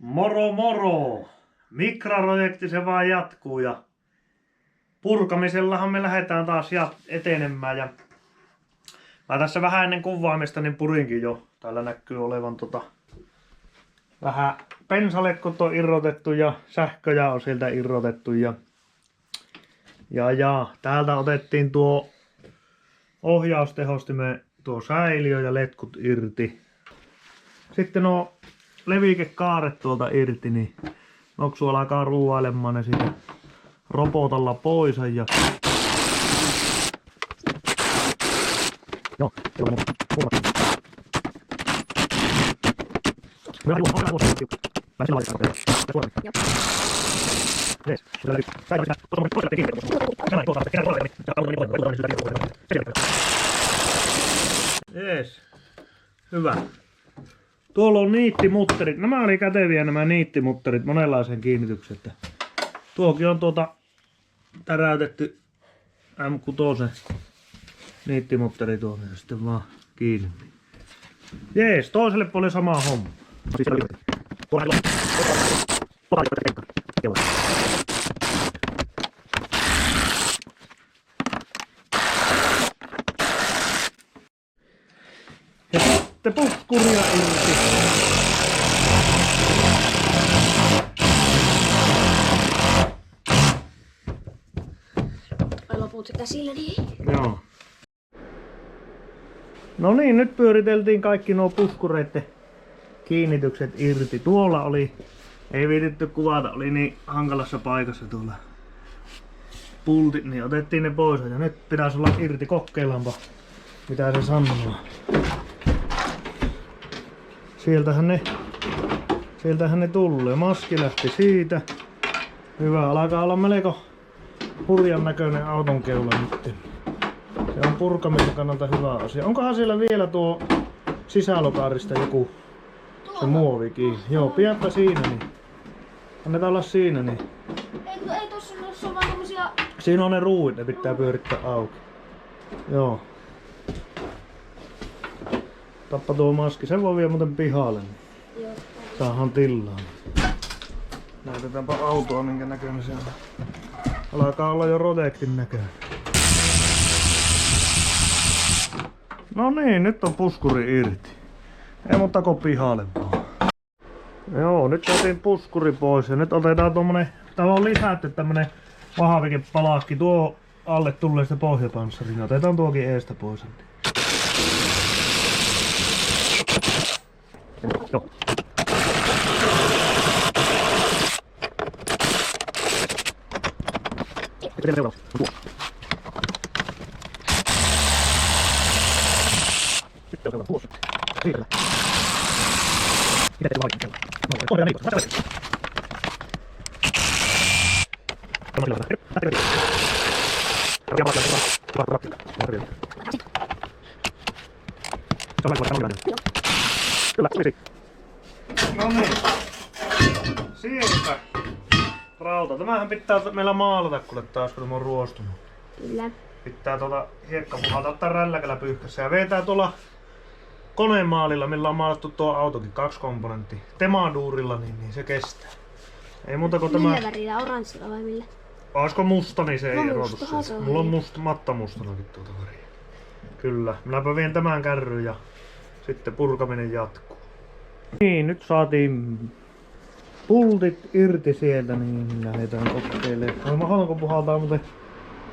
Moro moro! Mikroprojekti se vaan jatkuu ja purkamisellahan me lähdetään taas etenemään. Ja mä tässä vähän ennen kuvaamista niin purinkin jo. Täällä näkyy olevan vähän pensalekkot on irrotettu ja sähköjä on sieltä irrotettu. Ja täältä otettiin tuo ohjaustehostimen tuo säiliö ja letkut irti. Sitten nuo levikekaaret tuolta irti, niin Noksu alkaa ruuailemaan ne siitä robotalla pois. Ja joo, jees, hyvä. Tuolla on niittimutterit. Nämä oli käteviä nämä niittimutterit monenlaisen kiinnityksen. Tuokin on täräytetty M6 niittimutteri tuonne ja sitten vaan kiinni. Jees, toiselle puolelle sama homma. Ja sitten puskuria irti. Vai loput se käsillä niin? Joo. No niin, nyt pyöriteltiin kaikki nuo puskureiden kiinnitykset irti. Tuolla oli, ei viitetty kuvata, oli niin hankalassa paikassa tuolla pultit, niin otettiin ne pois. Ja nyt pitäisi olla irti, kokeillaanpa mitä se sanoo. Sieltähän ne tulee. Maski lähti siitä. Hyvä, alkaa olla melko hurjan näköinen auton keula nyt. Se on purkamisen kannalta hyvä asia. Onkohan siellä vielä tuo sisälokaarista joku se muovi kiinni? Joo, pidäpä siinä niin. Annetaan olla siinä niin. Ei tossa on vaan tommosia... Siinä on ne ruuit, ne pitää pyörittää auki. Joo. Tappa tuo maski, sen voi vielä muuten pihalle. Niin. Joo. Saadaan tilaa. Näytetäänpä autoa minkä näköinen se on. Alkaa olla jo Rodexin näköinen. No niin, nyt on puskuri irti. Ei muuta pihalle vaan. Joo, nyt otin puskuri pois ja nyt otetaan tommonen, täällä on lisätty tämmönen vahvikepalakki. Tuo alle tulee sitä pohjapanssari. Otetaan tuokin eestä pois. Joo. No niin. Sieltä rauta. Tämähän pitää meillä maalata, kuule taas kun tämä on ruostunut. Kyllä. Pitää hiekkapuhalta ottaa rälläkällä pyyhkässä ja vetää tuolla konemaalilla, millä on maalattu tuo autokin, 2 komponenttia. Temaduurilla, niin se kestää. Ei muuta kuin tämä... Millä värillä? Oranssilla vai millä? Olisiko musta, niin se ei erotu. Se mulla on mattamustanakin tuota väriä. Kyllä. Minäpä vien tämän kärryn ja sitten purkaminen jatkuu. Niin, nyt saatiin pultit irti sieltä, niin lähdetään kokeilemaan. Haluanko puhaltaa muuten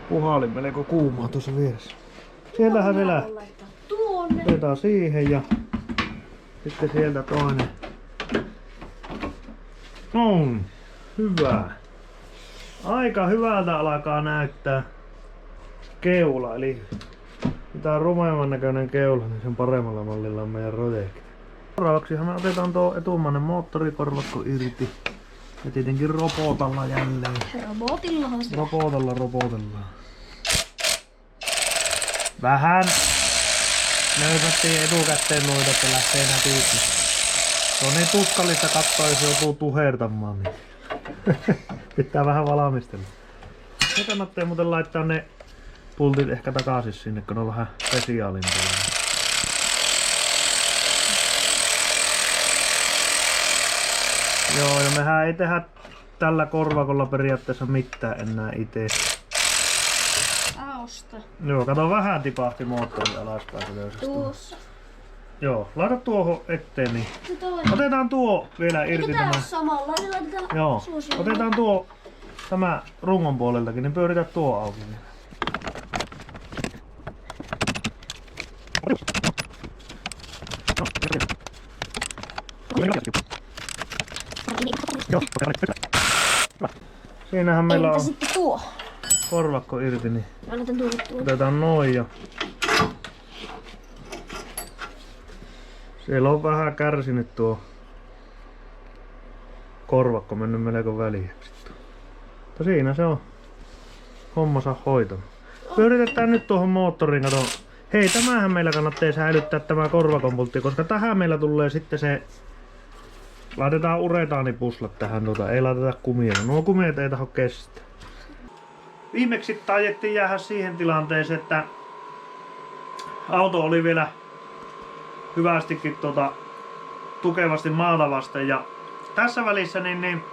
puhalin melko kuumaa tuossa vieressä. Sieltähän se lähtee. Otetaan siihen ja sitten sieltä toinen. On. Hyvä. Aika hyvältä alkaa näyttää keula, eli mitä rumeamman näköinen keula, niin sen paremmalla mallilla on meidän Rodexi. Seuraavaksihan me otetaan tuo etumainen moottorikorvakko irti. Ja tietenkin robotalla jälleen. Robotillahan se. Robotellaan. Vähän nöysättiin etukäteen noita, että lähtee näpyykki. Se on niin tuskallista katsoa, jos joutuu tuhertamaan. Niin. Pitää vähän valmistella. Me kannattaa muuten laittaa ne pultit ehkä takaisin sinne, kun on vähän spesiaalimpia. Joo, ja mehän ei tehdä tällä korvakolla periaatteessa mitään enää itse. Aosta. Joo, kato vähän tipahti moottori alaspäin. Tuossa. Joo, laita tuohon eteen niin. Se toinen. Otetaan tuo vielä irti Eikö tää tämä. ole samalla? Niin laitetaan Joo, suosioon. otetaan tuo tämä rungon puoleltakin, niin pyöritä tuo auki. Siinähän meillä Entä on sitten tuo? korvakko irti, niin Annetaan tuolle tuo. otetaan noin ja siellä on vähän kärsinyt tuo korvakko mennyt melko väliäksi. Mutta siinä se on hommansa hoitanut. Pyöritetään nyt tuohon moottoriin, kato. Hei, tämähän meillä kannattaa säilyttää tämä korvakonpultti, koska tähän meillä tulee sitten se... Laitetaan uretaanipuslat tähän, ei laiteta kumia. Nuo kumiat ei taho kestä. Viimeksi taidettiin jäädä siihen tilanteeseen, että auto oli vielä hyvästikin tukevasti maata vasten. Ja tässä välissä niin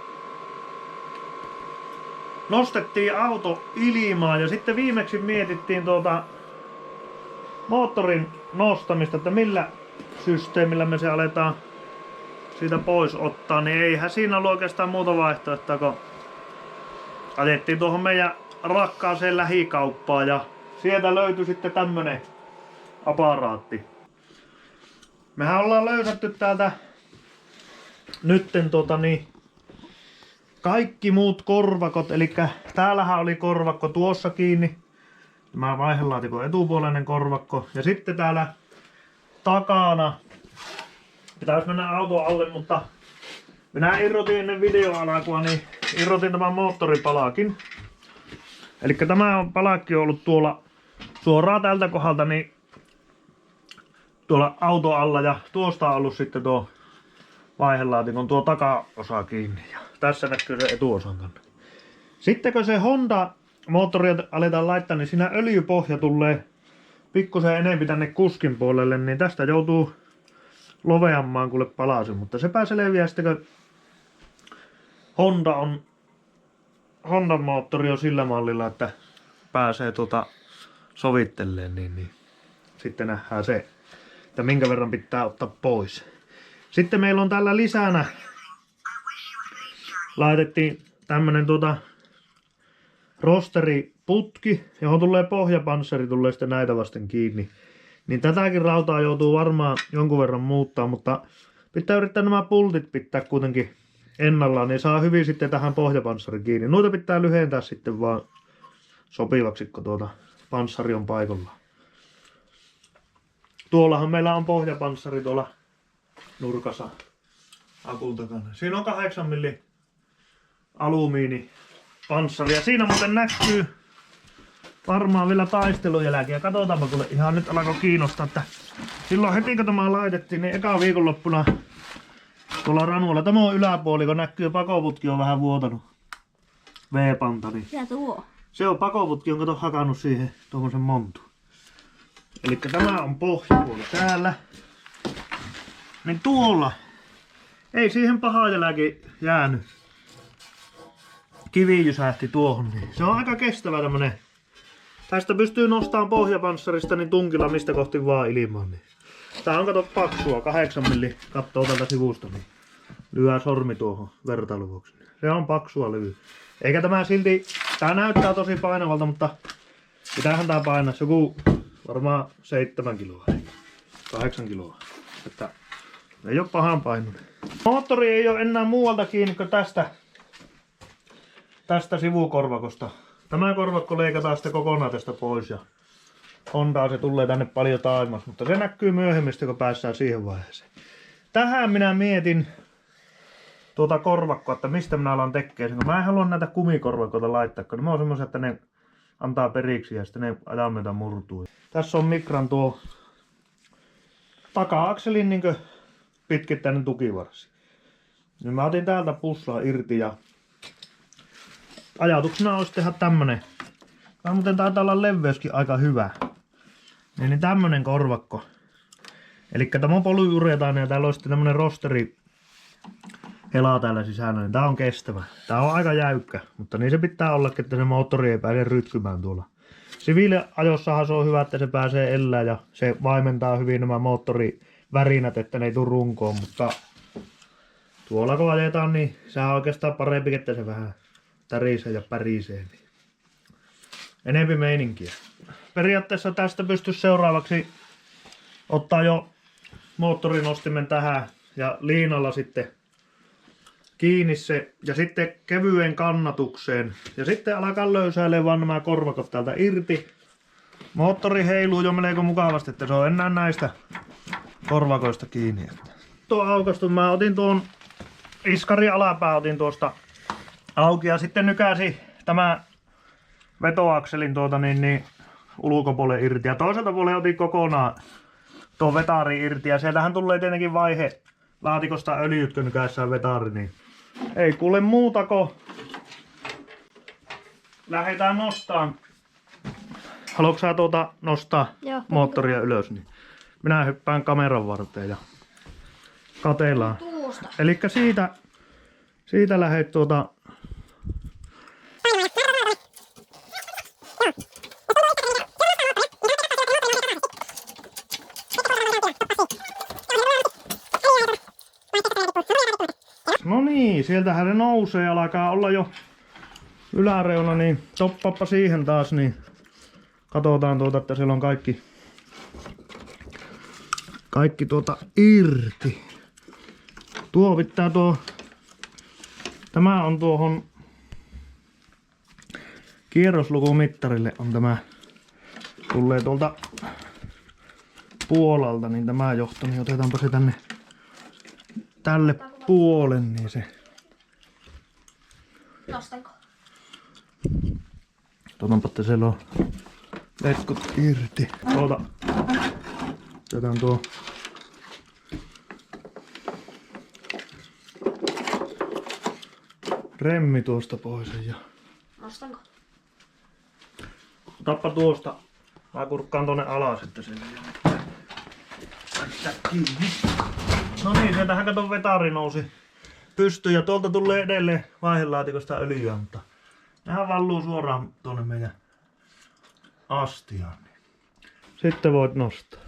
nostettiin auto ilmaan ja sitten viimeksi mietittiin moottorin nostamista, että millä systeemillä me se aletaan siitä pois ottaa, niin eihän siinä ollut oikeastaan muuta vaihtoehtoa, kun ajettiin tuohon meidän rakkaaseen lähikauppaan ja sieltä löytyi sitten tämmönen aparaatti. Mehän ollaan löysätty täältä nytten kaikki muut korvakot, eli täällähän oli korvakko tuossa kiinni. Tämä vaihelaatikon etupuolinen korvakko. Ja sitten täällä takana pitäisi mennä auton alle, mutta minä irrotin ennen videon alkua, niin irrotin tämän moottoripalakin. Eli tämä palakki on ollut tuolla suoraan tältä kohdalta, niin tuolla auton alla ja tuosta on ollut sitten tuo vaihelaatikon tuo takaosa kiinni. Ja tässä näkyy se etuosan kanssa. Sitten kun se Honda moottoria aletaan laittaa, niin siinä öljypohja tulee pikkusen enemmän tänne kuskin puolelle, niin tästä joutuu loveammaan kuule palasen, mutta sepä selviää sitten, kun Honda moottori on sillä mallilla, että pääsee sovitteleen, niin sitten nähdään se, että minkä verran pitää ottaa pois. Sitten meillä on täällä lisänä laitettiin tämmönen rosteriputki, johon tulee pohjapanssari, tulee sitten näitä vasten kiinni. Niin tätäkin rautaa joutuu varmaan jonkun verran muuttaa, mutta pitää yrittää nämä pultit pitää kuitenkin ennallaan, niin saa hyvin sitten tähän pohjapanssari kiinni. Noita pitää lyhentää sitten vaan sopivaksi, kun panssari on paikallaan. Tuollahan meillä on pohjapanssari tuolla nurkassa akun takana. Siinä on 8 mm alumiinipanssari ja siinä muuten näkyy varmaan vielä taistelun jälkeen. Katsotaanpa, kun ihan nyt alkoi kiinnostaa, että silloin heti kun tämä laitettiin, niin eka viikonloppuna tuolla ranualla, tämä on yläpuoli, kun näkyy pakoputki on vähän vuotanut V-panta. Niin Mitä tuo? se on pakoputki, jonka on hakannut siihen tuommoisen montu. Eli tämä on pohjapuoli täällä. Niin tuolla ei siihen pahaa jälkeen jäänyt. Kivi jysähti tuohon. Niin se on aika kestävä tämmönen. Tästä pystyy nostamaan pohjapanssarista niin tunkilla mistä kohti vaan ilmaan. Niin. Tää on kato paksua, 8 mm kattoo tältä sivusta. Niin lyö sormi tuohon vertailuvuoksi. Se on paksua levy. Eikä tämä silti, tää näyttää tosi painavalta, mutta pitäähän tää painaa joku varmaan 7 kiloa, 8 kiloa. Että ei oo pahan painoinen. Moottori ei oo enää muualta kiinni kuin tästä sivukorvakosta. Tämä korvakko leikataan sitten kokonaan tästä pois ja Hondaa se tulee tänne paljon taimas, mutta se näkyy myöhemmin, kun päästään siihen vaiheeseen. Tähän minä mietin tuota korvakkoa, että mistä minä alan tekemään sen. Mä en halua näitä kumikorvakoita laittaa, kun ne on semmoisia, että ne antaa periksi ja sitten ne ajan myötä murtuu. Tässä on Micran tuo taka-akselin niin pitkittäinen tukivarsi. Niin mä otin täältä puslaa irti ja ajatuksena olisi tehdä tämmönen. Tämä muuten taitaa olla leveyskin aika hyvä. Niin tämmönen korvakko. Elikkä tämä on polyuretaani ja täällä on sitten tämmönen elaa täällä sisällä, niin tää on kestävä. Tää on aika jäykkä, mutta niin se pitää olla, että se moottori ei pääse rytkymään tuolla. Siviiliajossahan se on hyvä, että se pääsee elää ja se vaimentaa hyvin nämä moottorivärinät, että ne ei tule runkoon, mutta tuolla kun ajetaan, niin se on oikeastaan parempi, että se vähän tärisee ja pärisee. Niin. Enempi meininkiä. Periaatteessa tästä pystyisi seuraavaksi ottaa jo moottorinostimen tähän ja liinalla sitten kiinni se ja sitten kevyen kannatukseen ja sitten alkaa löysäilemään vaan nämä korvakot täältä irti. Moottori heiluu jo melko mukavasti, että se on enää näistä korvakoista kiinni. Tuo aukastu, mä otin tuon iskari alapää otin tuosta auki ja sitten nykäsi tämä vetoakselin ulkopuolelle irti ja toiselta puolelle otin kokonaan tuon vetari irti ja sieltähän tulee tietenkin vaihe laatikosta öljyt, kun nykäissään vetari, niin ei kuule muuta kuin lähdetään nostaan. Haluatko sä nostaa Joo, moottoria ylös? Niin minä hyppään kameran varteen ja katellaan. Tuosta. Elikkä siitä lähdet No niin, sieltähän se nousee ja alkaa olla jo yläreuna, niin toppappa siihen taas, niin katsotaan että siellä on kaikki irti. Tuo pitää tämä on tuohon kierroslukumittarille on tämä, tulee tuolta Puolalta, niin tämä johto, niin otetaanpa se tälle puolen, niin se. Nostanko? Otanpa, että siellä on letkut irti. Otetaan tuo remmi tuosta pois ja Nostanko? otappa tuosta. Mä kurkkaan tonne alas, että se ei pitää kiinni. No niin, sieltähän katon vetari nousi pystyyn ja tuolta tulee edelleen vaihelaatikosta öljyä, mutta nehän valluu suoraan tuonne meidän astiaan. Sitten voit nostaa.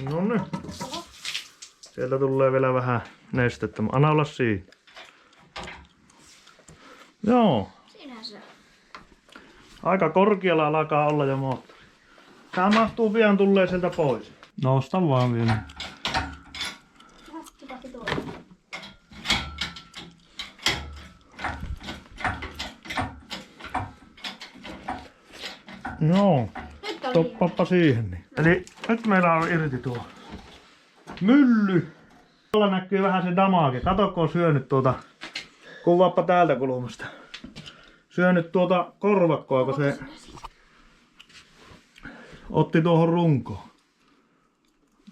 No niin. Sieltä tulee vielä vähän nestettä. Anna olla siinä. Joo. Siinähän se on. Aika korkealla alkaa olla jo moottori. Tää mahtuu pian tulee sieltä pois. Nosta vaan vielä. Tipahti tuolla. No, Nyt on toppappa siihen. Niin. Eli nyt meillä on irti tuo mylly. Tuolla näkyy vähän se damage. Kato, kun on syönyt kuvaappa täältä kulmasta. Syönyt korvakkoa, kun se otti tuohon runkoon.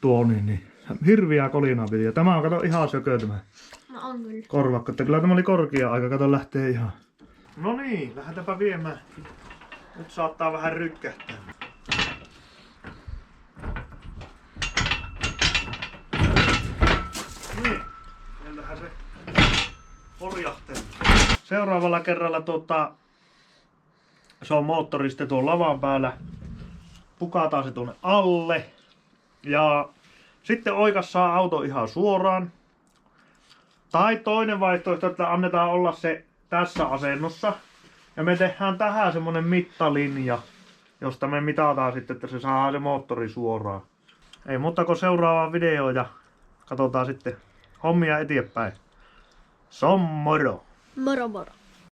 Tuo niin. Hirviää kolinaa piti. Ja tämä on, kato, ihan sökö tämä No on kyllä. korvakko. Että kyllä tämä oli korkea aika. Kato, lähtee ihan. No niin, lähdetäänpä viemään. Nyt saattaa vähän rykkähtää. Niin, sieltähän se porjahtelee. Seuraavalla kerralla se on moottori sitten tuon lavan päällä. Pukataan se tuonne alle. Ja sitten oikassaan auto ihan suoraan. Tai toinen vaihtoehto, että annetaan olla se tässä asennossa. Ja me tehdään tähän semmonen mittalinja, josta me mitataan sitten, että se saa se moottori suoraan. Ei muuta kuin seuraavaan videoon ja katsotaan sitten hommia eteenpäin. Se on moro! Moro moro.